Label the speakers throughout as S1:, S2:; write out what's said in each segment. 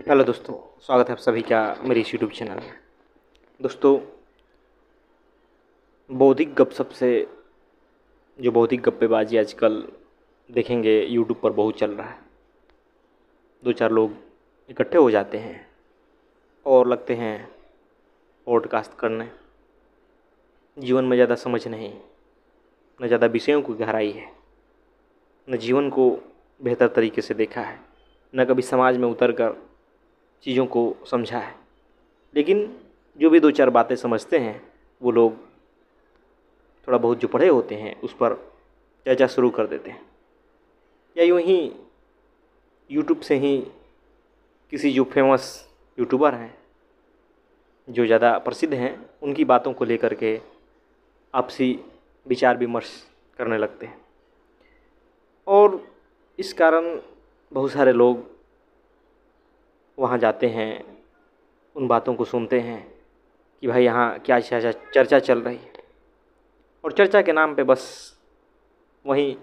S1: Hello दोस्तों, स्वागत है आप सभी का मेरे इस यूट्यूब चैनल में। दोस्तों, बौद्धिक गपशप से जो बौद्धिक गप्पेबाजी आजकल देखेंगे यूट्यूब पर बहुत चल रहा है। दो चार लोग इकट्ठे हो जाते हैं और लगते हैं पॉडकास्ट करने। जीवन में ज़्यादा समझ नहीं, न ज़्यादा विषयों की गहराई है, न जीवन को बेहतर तरीके से देखा है, न कभी समाज में उतर कर चीज़ों को समझा है। लेकिन जो भी दो चार बातें समझते हैं वो लोग थोड़ा बहुत जो पढ़े होते हैं उस पर चर्चा शुरू कर देते हैं, या यूँ ही यूट्यूब से ही किसी जो फेमस यूट्यूबर हैं, जो ज़्यादा प्रसिद्ध हैं, उनकी बातों को लेकर के आपसी विचार विमर्श करने लगते हैं। और इस कारण बहुत सारे लोग वहाँ जाते हैं, उन बातों को सुनते हैं कि भाई यहाँ क्या चर्चा चल रही है, और चर्चा के नाम पे बस वहीं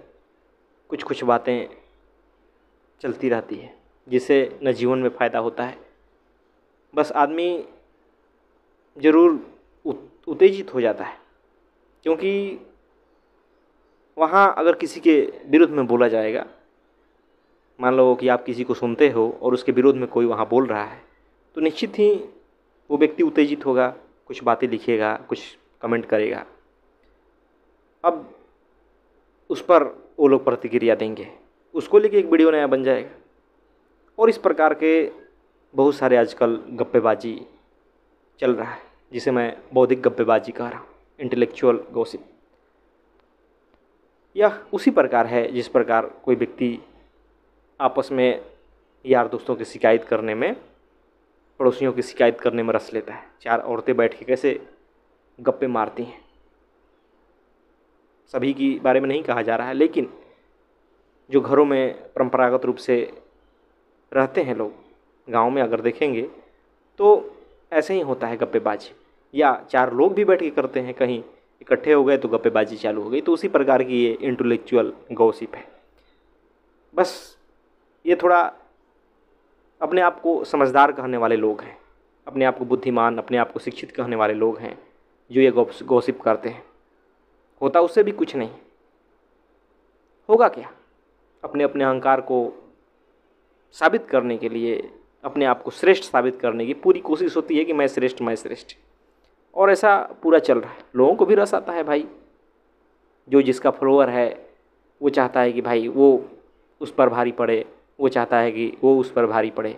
S1: कुछ कुछ बातें चलती रहती है, जिससे न जीवन में फ़ायदा होता है। बस आदमी ज़रूर उत्तेजित हो जाता है, क्योंकि वहाँ अगर किसी के विरुद्ध में बोला जाएगा, मान लो कि आप किसी को सुनते हो और उसके विरोध में कोई वहाँ बोल रहा है, तो निश्चित ही वो व्यक्ति उत्तेजित होगा, कुछ बातें लिखेगा, कुछ कमेंट करेगा। अब उस पर वो लोग प्रतिक्रिया देंगे, उसको लेके एक वीडियो नया बन जाएगा। और इस प्रकार के बहुत सारे आजकल गप्पेबाजी चल रहा है, जिसे मैं बौद्धिक गप्पेबाजी कह रहा हूँ, इंटेलेक्चुअल गॉसिप। यह उसी प्रकार है जिस प्रकार कोई व्यक्ति आपस में यार दोस्तों की शिकायत करने में, पड़ोसियों की शिकायत करने में रस लेता है। चार औरतें बैठ के कैसे गप्पे मारती हैं, सभी की बारे में नहीं कहा जा रहा है, लेकिन जो घरों में परंपरागत रूप से रहते हैं लोग, गांव में अगर देखेंगे तो ऐसे ही होता है गप्पेबाजी। या चार लोग भी बैठ के करते हैं, कहीं इकट्ठे हो गए तो गप्पेबाजी चालू हो गई। तो उसी प्रकार की ये इंटेलेक्चुअल गॉसिप है। बस ये थोड़ा अपने आप को समझदार कहने वाले लोग हैं, अपने आप को बुद्धिमान, अपने आप को शिक्षित कहने वाले लोग हैं जो ये गॉसिप करते हैं। होता उससे भी कुछ नहीं, होगा क्या? अपने अपने अहंकार को साबित करने के लिए, अपने आप को श्रेष्ठ साबित करने की पूरी कोशिश होती है कि मैं श्रेष्ठ, मैं श्रेष्ठ। और ऐसा पूरा चल रहा है। लोगों को भी रस आता है भाई, जो जिसका फॉलोअर है वो चाहता है कि भाई वो उस पर भारी पड़े, वो चाहता है कि वो उस पर भारी पड़े,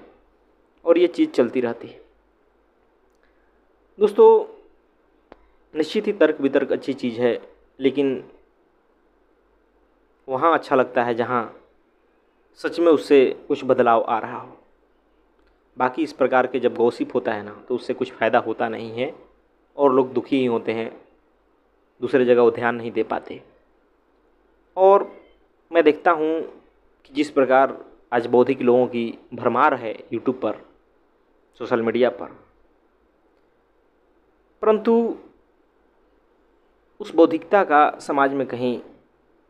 S1: और ये चीज़ चलती रहती है। दोस्तों, निश्चित ही तर्क वितर्क अच्छी चीज़ है, लेकिन वहाँ अच्छा लगता है जहाँ सच में उससे कुछ बदलाव आ रहा हो। बाकी इस प्रकार के जब गॉसिप होता है ना, तो उससे कुछ फ़ायदा होता नहीं है और लोग दुखी ही होते हैं, दूसरे जगह वो ध्यान नहीं दे पाते। और मैं देखता हूँ कि जिस प्रकार आज बौद्धिक लोगों की भरमार है यूट्यूब पर, सोशल मीडिया पर, परंतु उस बौद्धिकता का समाज में कहीं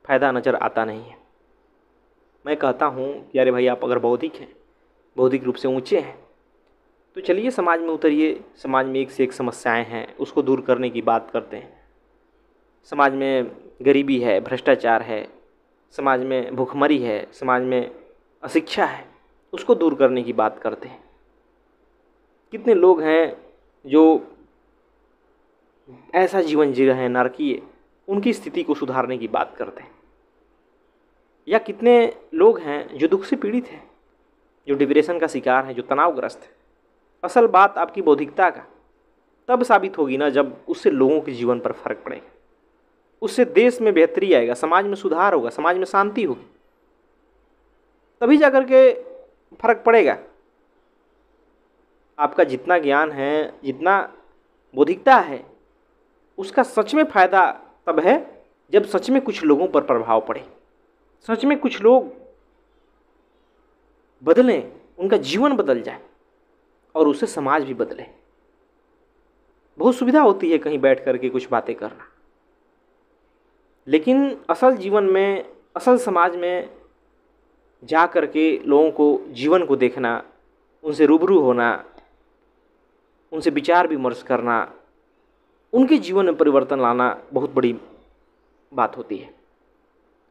S1: फ़ायदा नज़र आता नहीं है। मैं कहता हूँ कि अरे भाई, आप अगर बौद्धिक हैं, बौद्धिक रूप से ऊंचे हैं, तो चलिए समाज में उतरिए। समाज में एक से एक समस्याएं हैं, उसको दूर करने की बात करते हैं। समाज में गरीबी है, भ्रष्टाचार है, समाज में भूखमरी है, समाज में अशिक्षा है, उसको दूर करने की बात करते हैं। कितने लोग हैं जो ऐसा जीवन जी रहे हैं नारकीय, उनकी स्थिति को सुधारने की बात करते हैं। या कितने लोग हैं जो दुख से पीड़ित हैं, जो डिप्रेशन का शिकार हैं, जो तनावग्रस्त हैं। असल बात आपकी बौद्धिकता का तब साबित होगी ना, जब उससे लोगों के जीवन पर फर्क पड़ेगा, उससे देश में बेहतरी आएगा, समाज में सुधार होगा, समाज में शांति होगी, तभी जाकर के फर्क पड़ेगा। आपका जितना ज्ञान है, जितना बौद्धिकता है, उसका सच में फ़ायदा तब है जब सच में कुछ लोगों पर प्रभाव पड़े, सच में कुछ लोग बदलें, उनका जीवन बदल जाए और उससे समाज भी बदले। बहुत सुविधा होती है कहीं बैठ करके कुछ बातें करना, लेकिन असल जीवन में, असल समाज में जा कर के लोगों को, जीवन को देखना, उनसे रूबरू होना, उनसे विचार विमर्श करना, उनके जीवन में परिवर्तन लाना बहुत बड़ी बात होती है।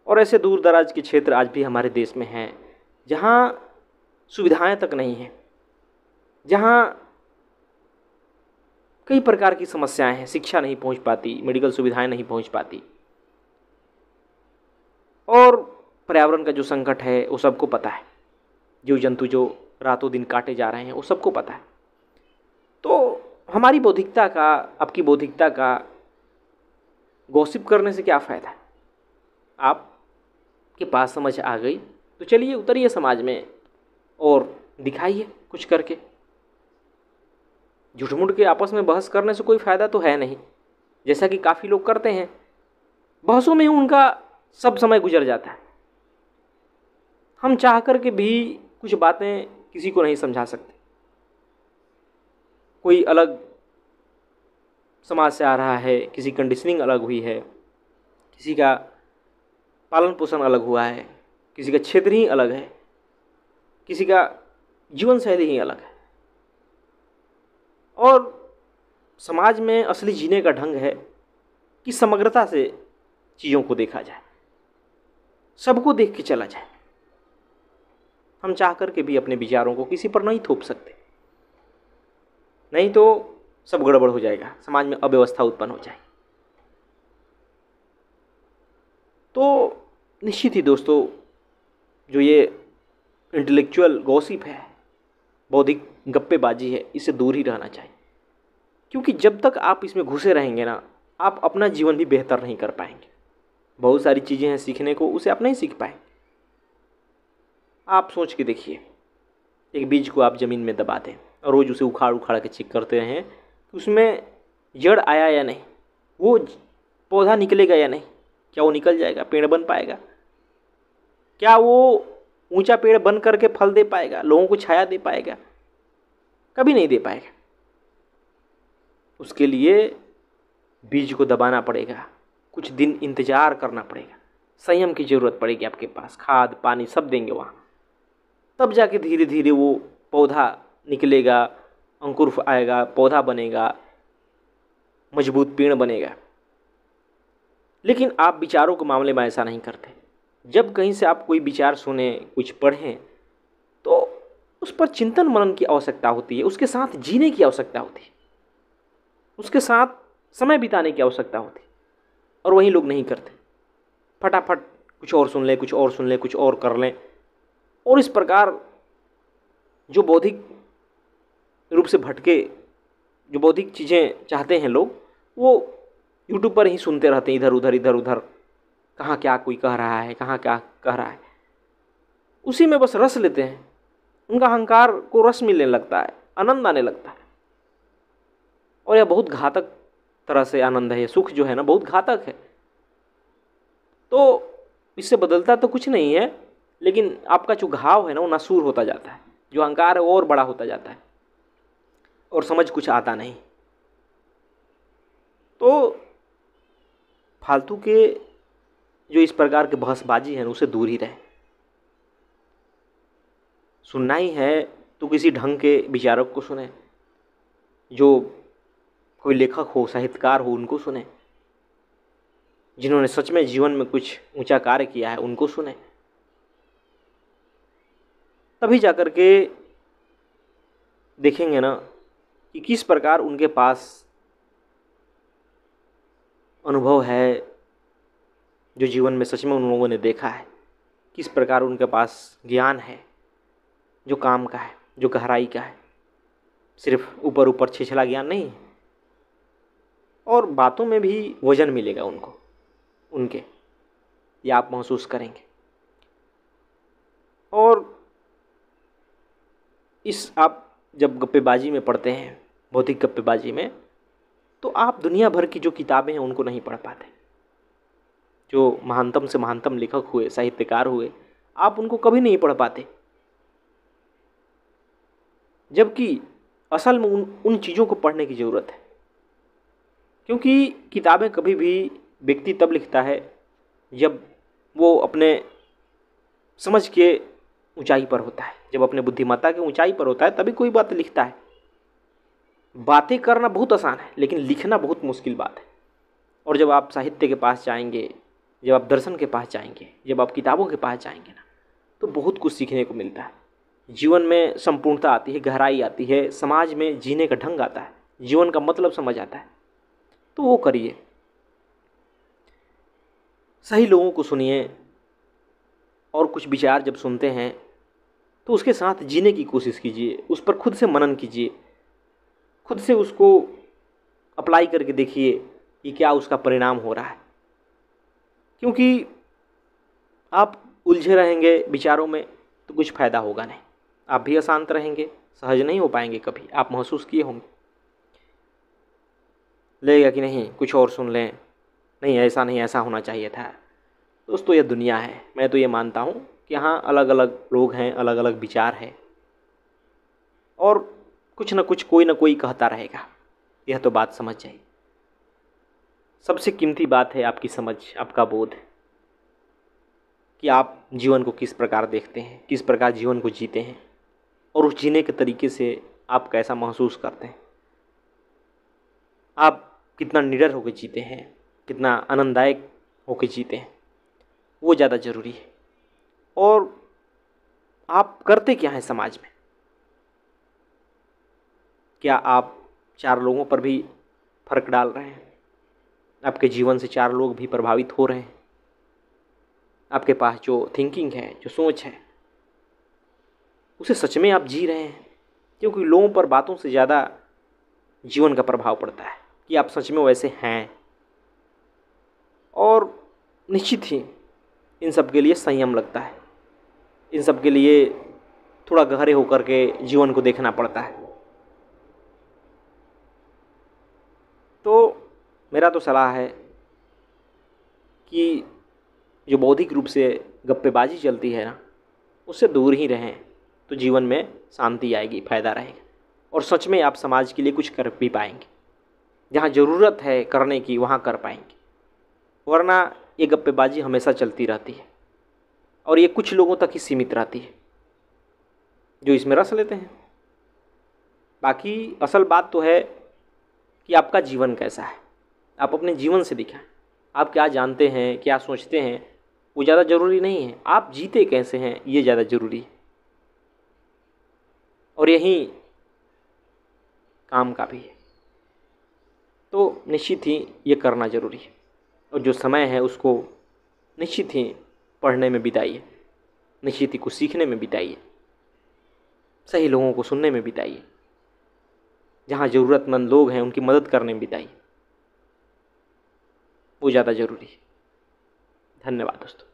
S1: और ऐसे दूर दराज के क्षेत्र आज भी हमारे देश में हैं जहाँ सुविधाएं तक नहीं हैं, जहाँ कई प्रकार की समस्याएं हैं, शिक्षा नहीं पहुंच पाती, मेडिकल सुविधाएं नहीं पहुंच पाती, और पर्यावरण का जो संकट है वो सबको पता है। जीव जंतु जो रातों दिन काटे जा रहे हैं वो सबको पता है। तो हमारी बौद्धिकता का, आपकी बौद्धिकता का गॉसिप करने से क्या फ़ायदा है? आपके पास समझ आ गई तो चलिए उतरिए समाज में और दिखाइए कुछ करके। झूठ मूठ के आपस में बहस करने से कोई फ़ायदा तो है नहीं, जैसा कि काफ़ी लोग करते हैं। बहसों में उनका सब समय गुजर जाता है। हम चाह कर के भी कुछ बातें किसी को नहीं समझा सकते। कोई अलग समाज से आ रहा है, किसी कंडीशनिंग अलग हुई है, किसी का पालन पोषण अलग हुआ है, किसी का क्षेत्र ही अलग है, किसी का जीवन शैली ही अलग है। और समाज में असली जीने का ढंग है कि समग्रता से चीज़ों को देखा जाए, सबको देख के चला जाए। हम चाह कर के भी अपने विचारों को किसी पर नहीं थोप सकते, नहीं तो सब गड़बड़ हो जाएगा, समाज में अव्यवस्था उत्पन्न हो जाएगी। तो निश्चित ही दोस्तों, जो ये इंटेलेक्चुअल गॉसिप है, बौद्धिक गप्पेबाजी है, इससे दूर ही रहना चाहिए। क्योंकि जब तक आप इसमें घुसे रहेंगे ना, आप अपना जीवन भी बेहतर नहीं कर पाएंगे। बहुत सारी चीज़ें हैं सीखने को, उसे आप नहीं सीख पाएंगे। आप सोच के देखिए, एक बीज को आप ज़मीन में दबा दें और रोज़ उसे उखाड़ उखाड़ के चेक करते रहें कि उसमें जड़ आया या नहीं, वो पौधा निकलेगा या नहीं, क्या वो निकल जाएगा, पेड़ बन पाएगा, क्या वो ऊंचा पेड़ बन करके फल दे पाएगा, लोगों को छाया दे पाएगा? कभी नहीं दे पाएगा। उसके लिए बीज को दबाना पड़ेगा, कुछ दिन इंतज़ार करना पड़ेगा, संयम की ज़रूरत पड़ेगी आपके पास, खाद पानी सब देंगे वहाँ, तब जाके धीरे धीरे वो पौधा निकलेगा, अंकुर आएगा, पौधा बनेगा, मजबूत पेड़ बनेगा। लेकिन आप विचारों के मामले में ऐसा नहीं करते। जब कहीं से आप कोई विचार सुने, कुछ पढ़ें, तो उस पर चिंतन मनन की आवश्यकता होती है, उसके साथ जीने की आवश्यकता होती है, उसके साथ समय बिताने की आवश्यकता होती है। और वही लोग नहीं करते, फटाफट कुछ और सुन लें, कुछ और सुन लें, कुछ और कर लें। और इस प्रकार जो बौद्धिक रूप से भटके, जो बौद्धिक चीज़ें चाहते हैं लोग, वो यूट्यूब पर ही सुनते रहते हैं, इधर उधर कहाँ क्या कोई कह रहा है, कहाँ क्या कह रहा है, उसी में बस रस लेते हैं। उनका अहंकार को रस मिलने लगता है, आनंद आने लगता है। और यह बहुत घातक तरह से आनंद है, ये सुख जो है ना, बहुत घातक है। तो इससे बदलता तो कुछ नहीं है, लेकिन आपका जो घाव है ना, वो नासूर होता जाता है, जो अहंकार है वो और बड़ा होता जाता है, और समझ कुछ आता नहीं। तो फालतू के जो इस प्रकार के बहसबाजी है उसे दूर ही रहे। सुनना ही है तो किसी ढंग के विचारक को सुने, जो कोई लेखक हो, साहित्यकार हो, उनको सुने, जिन्होंने सच में जीवन में कुछ ऊंचा कार्य किया है उनको सुने। तभी जाकर के देखेंगे ना कि किस प्रकार उनके पास अनुभव है, जो जीवन में सच में उन लोगों ने देखा है, किस प्रकार उनके पास ज्ञान है, जो काम का है, जो गहराई का है, सिर्फ ऊपर ऊपर छिछला ज्ञान नहीं है। और बातों में भी वजन मिलेगा उनको, उनके, ये आप महसूस करेंगे। और इस आप जब गप्पेबाजी में पढ़ते हैं, भौतिक गप्पेबाजी में, तो आप दुनिया भर की जो किताबें हैं उनको नहीं पढ़ पाते। जो महानतम से महानतम लेखक हुए, साहित्यकार हुए, आप उनको कभी नहीं पढ़ पाते। जबकि असल में उन चीज़ों को पढ़ने की ज़रूरत है। क्योंकि किताबें कभी भी व्यक्ति तब लिखता है जब वो अपने समझ के ऊंचाई पर होता है, जब अपने बुद्धिमत्ता की ऊंचाई पर होता है तभी कोई बात लिखता है। बातें करना बहुत आसान है, लेकिन लिखना बहुत मुश्किल बात है। और जब आप साहित्य के पास जाएंगे, जब आप दर्शन के पास जाएंगे, जब आप किताबों के पास जाएंगे ना, तो बहुत कुछ सीखने को मिलता है। जीवन में संपूर्णता आती है, गहराई आती है, समाज में जीने का ढंग आता है, जीवन का मतलब समझ आता है। तो वो करिए, सही लोगों को सुनिए, और कुछ विचार जब सुनते हैं तो उसके साथ जीने की कोशिश कीजिए, उस पर खुद से मनन कीजिए, खुद से उसको अप्लाई करके देखिए कि क्या उसका परिणाम हो रहा है। क्योंकि आप उलझे रहेंगे विचारों में तो कुछ फ़ायदा होगा नहीं, आप भी अशांत रहेंगे, सहज नहीं हो पाएंगे। कभी आप महसूस किए होंगे, लगेगा कि नहीं कुछ और सुन लें, नहीं ऐसा नहीं, ऐसा होना चाहिए था। दोस्तों ये दुनिया है, मैं तो ये मानता हूँ कि यहाँ अलग अलग लोग हैं, अलग अलग विचार है, और कुछ ना कुछ कोई ना कोई कहता रहेगा, यह तो बात समझ जाइए। सबसे कीमती बात है आपकी समझ, आपका बोध, कि आप जीवन को किस प्रकार देखते हैं, किस प्रकार जीवन को जीते हैं, और उस जीने के तरीके से आप कैसा महसूस करते हैं। आप कितना निडर होकर जीते हैं, कितना आनंददायक होकर जीते हैं, वो ज़्यादा ज़रूरी है। और आप करते क्या हैं समाज में? क्या आप 4 लोगों पर भी फर्क डाल रहे हैं? आपके जीवन से 4 लोग भी प्रभावित हो रहे हैं? आपके पास जो थिंकिंग है, जो सोच है, उसे सच में आप जी रहे हैं? क्योंकि लोगों पर बातों से ज़्यादा जीवन का प्रभाव पड़ता है कि आप सच में वैसे हैं। और निश्चित ही इन सब के लिए संयम लगता है, इन सब के लिए थोड़ा गहरे होकर के जीवन को देखना पड़ता है। तो मेरा तो सलाह है कि जो बौद्धिक रूप से गप्पेबाजी चलती है ना, उससे दूर ही रहें, तो जीवन में शांति आएगी, फ़ायदा रहेगा, और सच में आप समाज के लिए कुछ कर भी पाएंगे। जहाँ ज़रूरत है करने की वहाँ कर पाएंगे, वरना ये गप्पेबाजी हमेशा चलती रहती है, और ये कुछ लोगों तक ही सीमित रहती है जो इसमें रस लेते हैं। बाकी असल बात तो है कि आपका जीवन कैसा है, आप अपने जीवन से दिखाएं। आप क्या जानते हैं, क्या सोचते हैं, वो ज़्यादा ज़रूरी नहीं है, आप जीते कैसे हैं ये ज़्यादा ज़रूरी है। और यही काम का भी है। तो निश्चित ही ये करना ज़रूरी है, और जो समय है उसको निश्चित ही पढ़ने में बिताइए, निश्चित ही कुछ सीखने में बिताइए, सही लोगों को सुनने में बिताइए, जहाँ ज़रूरतमंद लोग हैं उनकी मदद करने में बिताइए, वो ज़्यादा ज़रूरी है। धन्यवाद दोस्तों।